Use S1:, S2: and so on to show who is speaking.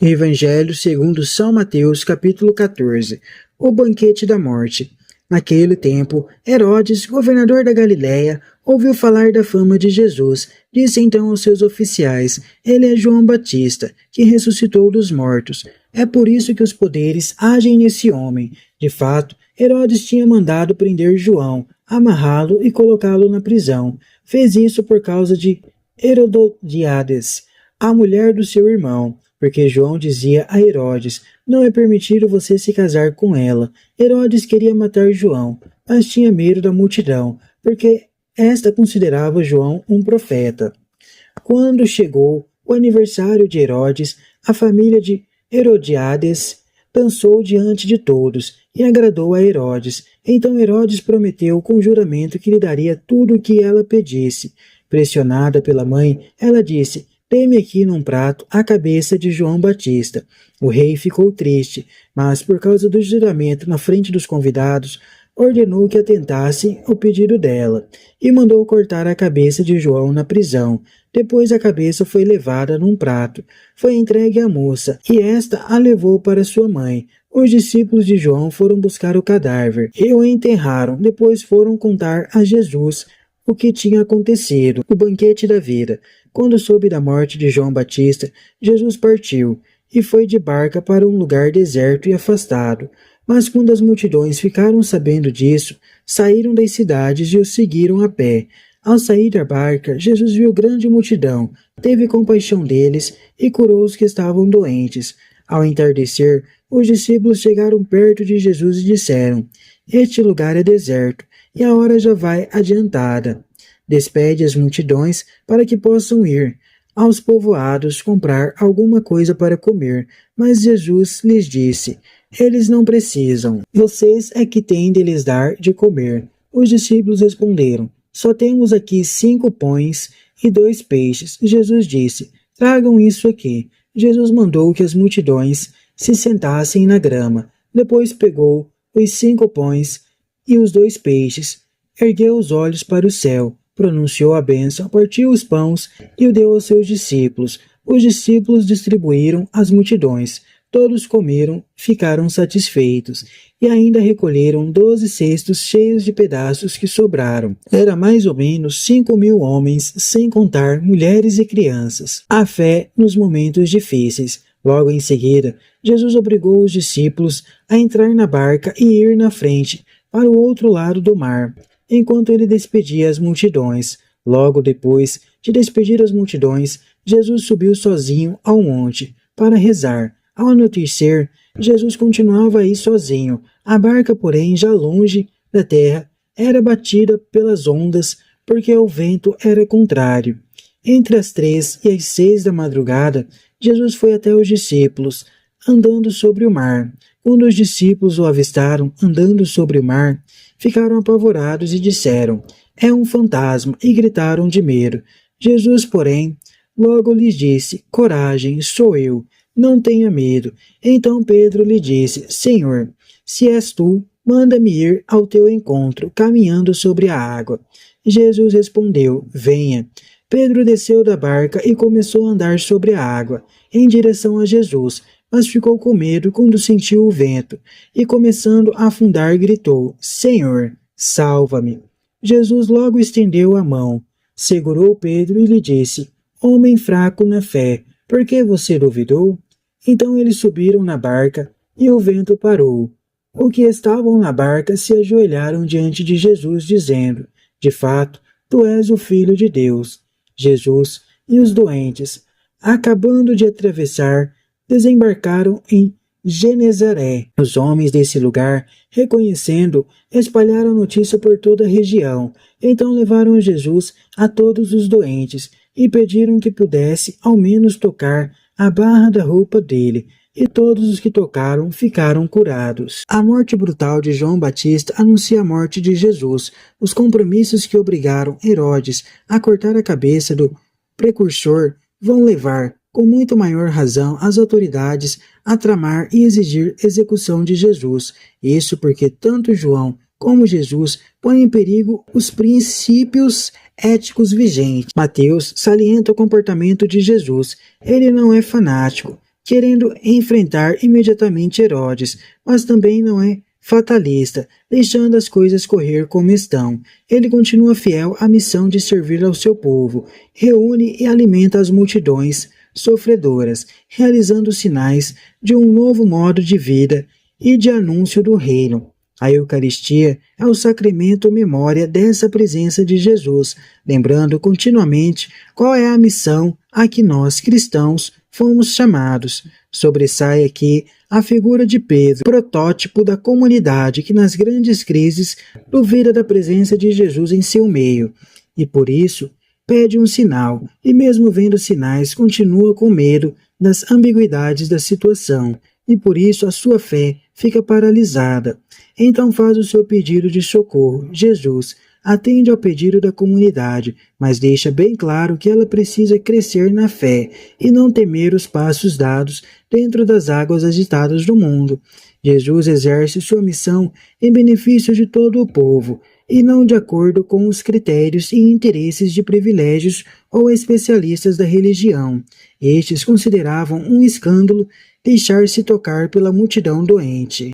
S1: Evangelho segundo São Mateus, capítulo 14. O banquete da morte. Naquele tempo, Herodes, governador da Galiléia, ouviu falar da fama de Jesus. Disse então aos seus oficiais: Ele é João Batista, que ressuscitou dos mortos. É por isso que os poderes agem nesse homem. De fato, Herodes tinha mandado prender João, amarrá-lo e colocá-lo na prisão. Fez isso por causa de Herodíades, a mulher do seu irmão, porque João dizia a Herodes: não é permitido você se casar com ela. Herodes queria matar João, mas tinha medo da multidão, porque esta considerava João um profeta. Quando chegou o aniversário de Herodes, a família de Herodíades dançou diante de todos e agradou a Herodes. Então Herodes prometeu com juramento que lhe daria tudo o que ela pedisse. Pressionada pela mãe, ela disse: dê-me aqui num prato a cabeça de João Batista. O rei ficou triste, mas por causa do juramento na frente dos convidados, ordenou que atentasse o pedido dela e mandou cortar a cabeça de João na prisão. Depois a cabeça foi levada num prato, foi entregue à moça e esta a levou para sua mãe. Os discípulos de João foram buscar o cadáver e o enterraram. Depois foram contar a Jesus o que tinha acontecido. O banquete da vida. Quando soube da morte de João Batista, Jesus partiu e foi de barca para um lugar deserto e afastado. Mas quando as multidões ficaram sabendo disso, saíram das cidades e o seguiram a pé. Ao sair da barca, Jesus viu grande multidão, teve compaixão deles e curou os que estavam doentes. Ao entardecer, os discípulos chegaram perto de Jesus e disseram: este lugar é deserto e a hora já vai adiantada. Despede as multidões para que possam ir aos povoados comprar alguma coisa para comer. Mas Jesus lhes disse: eles não precisam, vocês é que têm de lhes dar de comer. Os discípulos responderam: só temos aqui 5 pães e 2 peixes. Jesus disse: tragam isso aqui. Jesus mandou que as multidões se sentassem na grama. Depois pegou os 5 pães e os 2 peixes, ergueu os olhos para o céu, pronunciou a bênção, partiu os pães e o deu aos seus discípulos. Os discípulos distribuíram às multidões. Todos comeram, ficaram satisfeitos, e ainda recolheram 12 cestos cheios de pedaços que sobraram. Era mais ou menos 5.000 homens, sem contar mulheres e crianças. A fé nos momentos difíceis. Logo em seguida, Jesus obrigou os discípulos a entrar na barca e ir na frente, para o outro lado do mar, enquanto ele despedia as multidões. Logo depois de despedir as multidões, Jesus subiu sozinho ao monte para rezar. Ao anoitecer, Jesus continuava aí sozinho. A barca, porém, já longe da terra, era batida pelas ondas, porque o vento era contrário. Entre as 3 e as 6 da madrugada, Jesus foi até os discípulos, andando sobre o mar. Quando os discípulos o avistaram andando sobre o mar, ficaram apavorados e disseram: é um fantasma, e gritaram de medo. Jesus, porém, logo lhes disse: coragem, sou eu, não tenha medo. Então Pedro lhe disse: Senhor, se és tu, manda-me ir ao teu encontro, caminhando sobre a água. Jesus respondeu: venha. Pedro desceu da barca e começou a andar sobre a água, em direção a Jesus, mas ficou com medo quando sentiu o vento, e começando a afundar, gritou: Senhor, salva-me. Jesus logo estendeu a mão, segurou Pedro e lhe disse: homem fraco na fé, por que você duvidou? Então eles subiram na barca e o vento parou. Os que estavam na barca se ajoelharam diante de Jesus, dizendo: de fato, tu és o Filho de Deus. Jesus e os doentes, acabando de atravessar, desembarcaram em Genezaré. Os homens desse lugar, reconhecendo, espalharam a notícia por toda a região. Então levaram Jesus a todos os doentes e pediram que pudesse ao menos tocar a barra da roupa dele, e todos os que tocaram ficaram curados. A morte brutal de João Batista anuncia a morte de Jesus. Os compromissos que obrigaram Herodes a cortar a cabeça do precursor vão levar, com muito maior razão, as autoridades a tramar e exigir execução de Jesus. Isso porque tanto João como Jesus põem em perigo os princípios éticos vigentes. Mateus salienta o comportamento de Jesus. Ele não é fanático, querendo enfrentar imediatamente Herodes, mas também não é fatalista, deixando as coisas correr como estão. Ele continua fiel à missão de servir ao seu povo, reúne e alimenta as multidões sofredoras, realizando sinais de um novo modo de vida e de anúncio do reino. A Eucaristia é o sacramento memória dessa presença de Jesus, lembrando continuamente qual é a missão a que nós, cristãos, fomos chamados. Sobressai aqui a figura de Pedro, protótipo da comunidade que nas grandes crises duvida da presença de Jesus em seu meio, e por isso pede um sinal, e mesmo vendo sinais continua com medo das ambiguidades da situação, e por isso a sua fé fica paralisada. Então faz o seu pedido de socorro. Jesus atende ao pedido da comunidade, mas deixa bem claro que ela precisa crescer na fé e não temer os passos dados dentro das águas agitadas do mundo. Jesus exerce sua missão em benefício de todo o povo, e não de acordo com os critérios e interesses de privilégios ou especialistas da religião. Estes consideravam um escândalo deixar-se tocar pela multidão doente.